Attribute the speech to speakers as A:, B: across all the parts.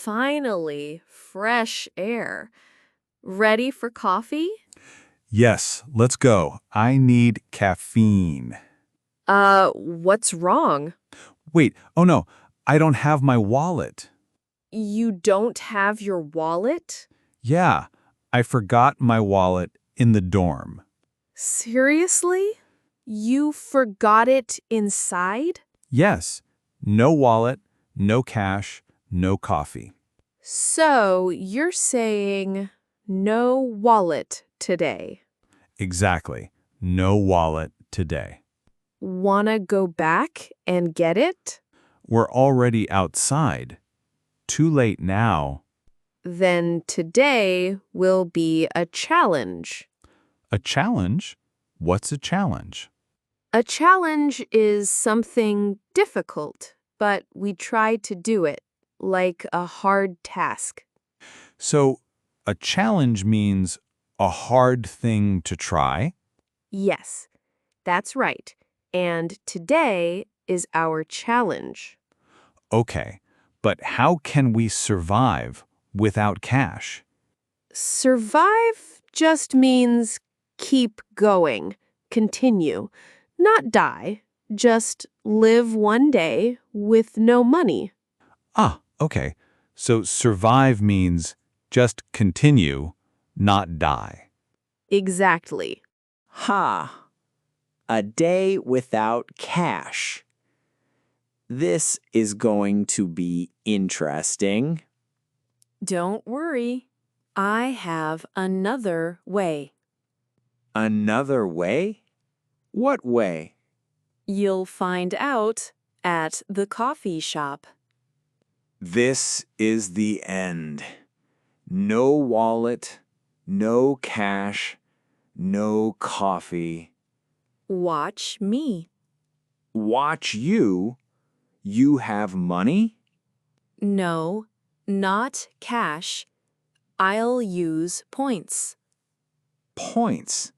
A: Finally, fresh air. Ready for coffee?
B: Yes, let's go. I need caffeine.
A: What's wrong?
B: Wait, oh no, I don't have my wallet.
A: You don't have your wallet?
B: Yeah, I forgot my wallet in the dorm.
A: Seriously? You forgot it inside?
B: Yes, no wallet, no cash, no coffee.
A: So you're saying no wallet today.
B: Exactly, no wallet today.
A: Wanna go back and get it?
B: We're already outside. Too late now.
A: Then today will be a challenge.
B: A challenge? What's a challenge?
A: A challenge is something difficult, but we try to do it, like a hard task.
B: So, a challenge means a hard thing to try?
A: Yes, that's right. And today is our challenge.
B: Okay, but how can we survive without cash?
A: Survive just means keep going, continue, not die, just live one day with no money.
B: Ah, okay. So survive means just continue, not die.
A: Exactly.
C: Ha! A day without cash. This is going to be interesting.
A: Don't worry. I have another way.
C: Another way? What way?
A: You'll find out at the coffee shop.
C: This is the end. No wallet, no cash, no coffee.
A: Watch me.
C: Watch you? You have money?
A: No, not cash. I'll use points.
C: Points.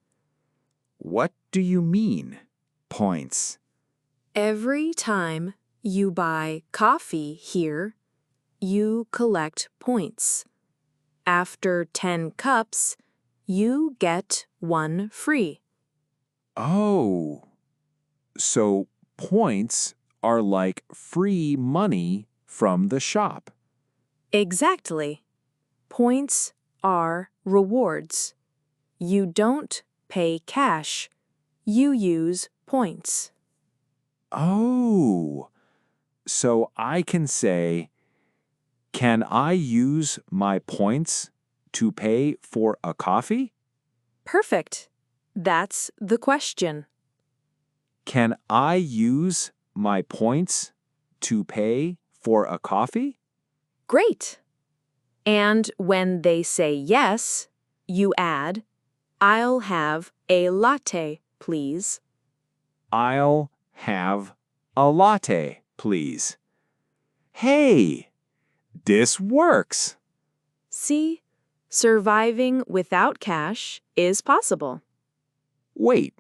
C: What do you mean, points?
A: Every time you buy coffee here, you collect points. After 10 cups, you get one free.
C: Oh, so points are like free money from the shop.
A: Exactly. Points are rewards. You don't pay cash. You use points.
C: Oh, so I can say, can I use my points to pay for a coffee?
A: Perfect. That's the question.
C: Can I use my points to pay for a coffee?
A: Great. And when they say yes, you add, I'll have a latte, please.
C: I'll have a latte, please. Hey, this works.
A: See, surviving without cash is possible.
C: Wait,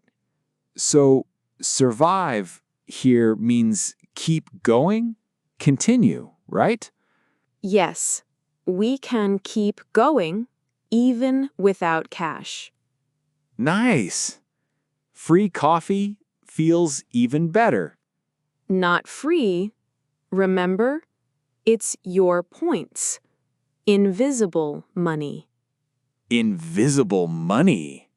C: so survive here means keep going, continue, right?
A: Yes, we can keep going even without cash.
C: Nice. Free coffee feels even better.
A: Not free. Remember, it's your points. Invisible money.
C: Invisible money.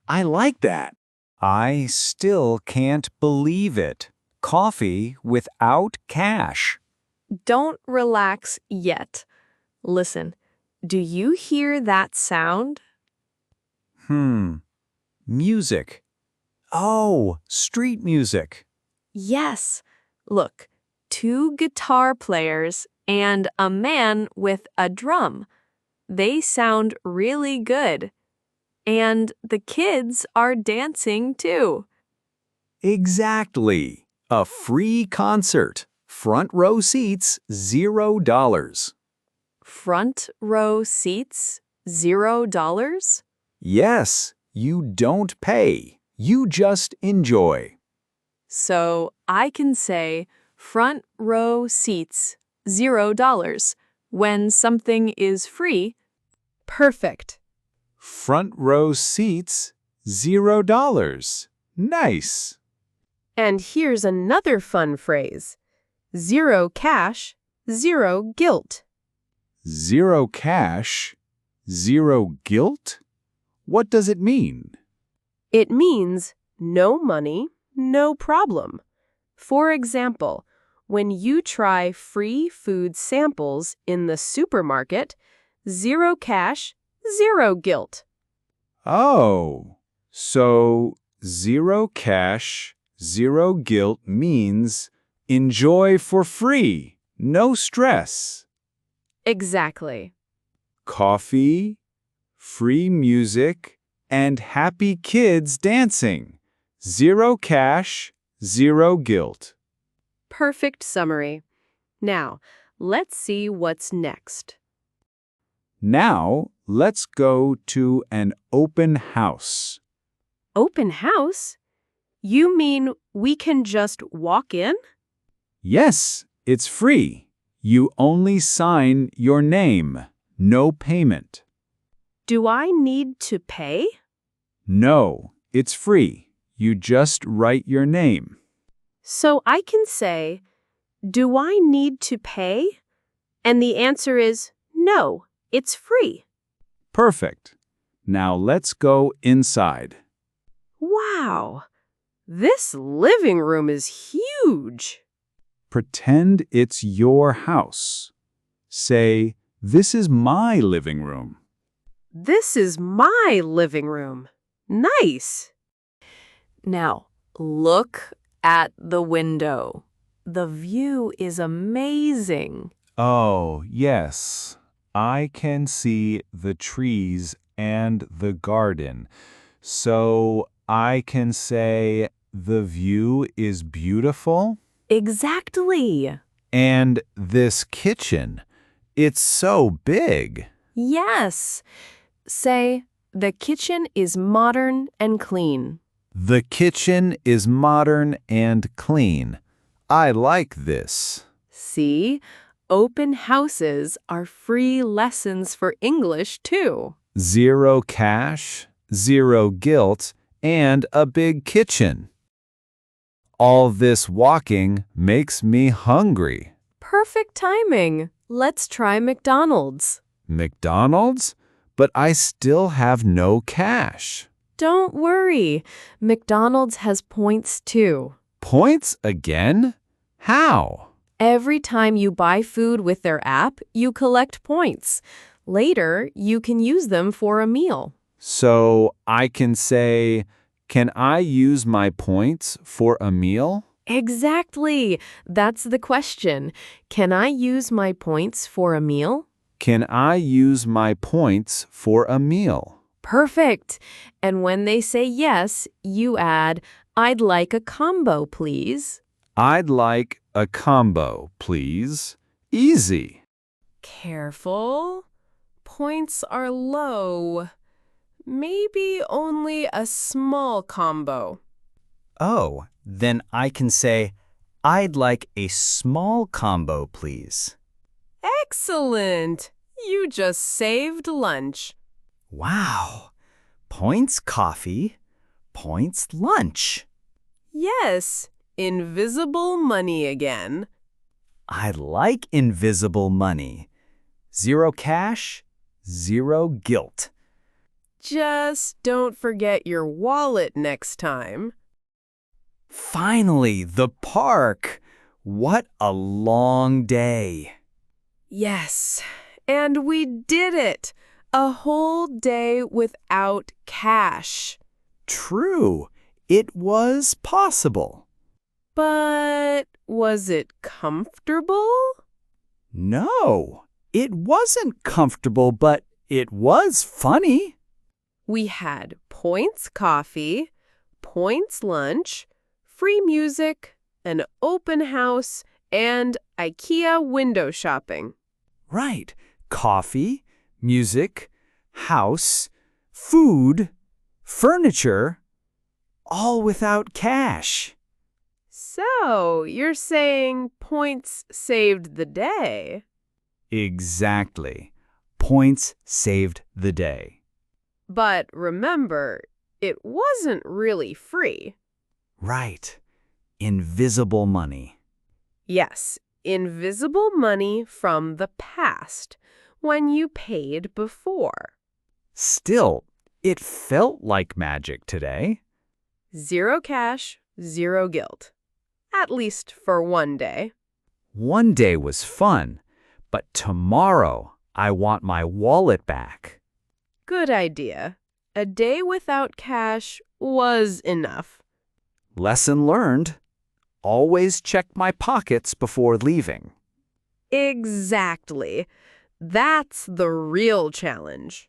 C: I like that.
D: I still can't believe it. Coffee without cash.
A: Don't relax yet. Listen, do you hear that sound?
D: Music. Oh, street music.
A: Yes. Look, 2 guitar players and a man with a drum. They sound really good. And the kids are dancing too.
D: Exactly. A free concert. Front row seats, $0.
A: Front row seats, $0?
D: Yes, you don't pay. You just enjoy.
A: So I can say front row seats, $0, When something is free,
E: Perfect.
C: Front row seats, $0. Nice.
E: And here's another fun phrase. 0 cash, 0 guilt.
C: 0 cash, 0 guilt? What does it mean?
E: It means no money, no problem. For example, when you try free food samples in the supermarket, 0 cash, 0 guilt.
C: Oh, so 0 cash, 0 guilt means enjoy for free, no stress.
E: Exactly.
C: Coffee, free music, and happy kids dancing. 0 cash, 0 guilt.
E: Perfect summary. Now, let's see what's next.
C: Now, let's go to an open house.
E: Open house? You mean we can just walk in?
C: Yes, it's free. You only sign your name. No payment.
E: Do I need to pay?
C: No, it's free. You just write your name.
E: So I can say, do I need to pay? And the answer is no, it's free.
C: Perfect. Now let's go inside.
E: Wow, this living room is huge.
C: Pretend it's your house. Say, this is my living room.
E: This is my living room. Nice.
A: now look at the window. The view is amazing.
B: Oh, yes. I can see the trees and the garden. So I can say the view is beautiful.
A: Exactly.
B: And this kitchen, it's so big.
A: Yes. Say, the kitchen is modern and clean.
B: The kitchen is modern and clean. I like this.
A: See, open houses are free lessons for English, too.
B: 0 cash, 0 guilt, and a big kitchen. All this walking makes me hungry.
A: Perfect timing. Let's try McDonald's.
B: McDonald's? But I still have no cash.
A: Don't worry. McDonald's has points, too.
B: Points again? How?
A: Every time you buy food with their app, you collect points. Later, you can use them for a meal.
B: So I can say, can I use my points for a meal?
A: Exactly. That's the question. Can I use my points for a meal?
B: Can I use my points for a meal?
A: Perfect. And when they say yes, you add, I'd like a combo, please.
B: I'd like a combo, please. Easy.
E: Careful. Points are low. Maybe only a small combo.
D: Oh, then I can say, I'd like a small combo, please.
E: Excellent. You just saved lunch.
D: Wow. Points coffee, points lunch.
E: Yes, invisible money again.
D: I like invisible money. 0 cash, 0 guilt.
E: Just don't forget your wallet next time.
D: Finally, the park. What a long day.
E: Yes, and we did it. A whole day without cash.
D: True, it was possible.
E: But was it comfortable?
D: No, it wasn't comfortable, but it was funny.
E: We had points coffee, points lunch, free music, an open house, and IKEA window shopping.
D: Right, coffee, music, house, food, furniture, all without cash.
E: So, you're saying points saved the day?
D: Exactly. Points saved the day.
E: But remember, it wasn't really free.
D: Right. Invisible money.
E: Yes, invisible money from the past, when you paid before.
D: Still, it felt like magic today.
E: Zero cash, zero guilt. At least for one day.
D: One day was fun, but tomorrow I want my wallet back.
E: Good idea. A day without cash was enough.
D: Lesson learned. Always check my pockets before leaving.
E: Exactly. That's the real challenge.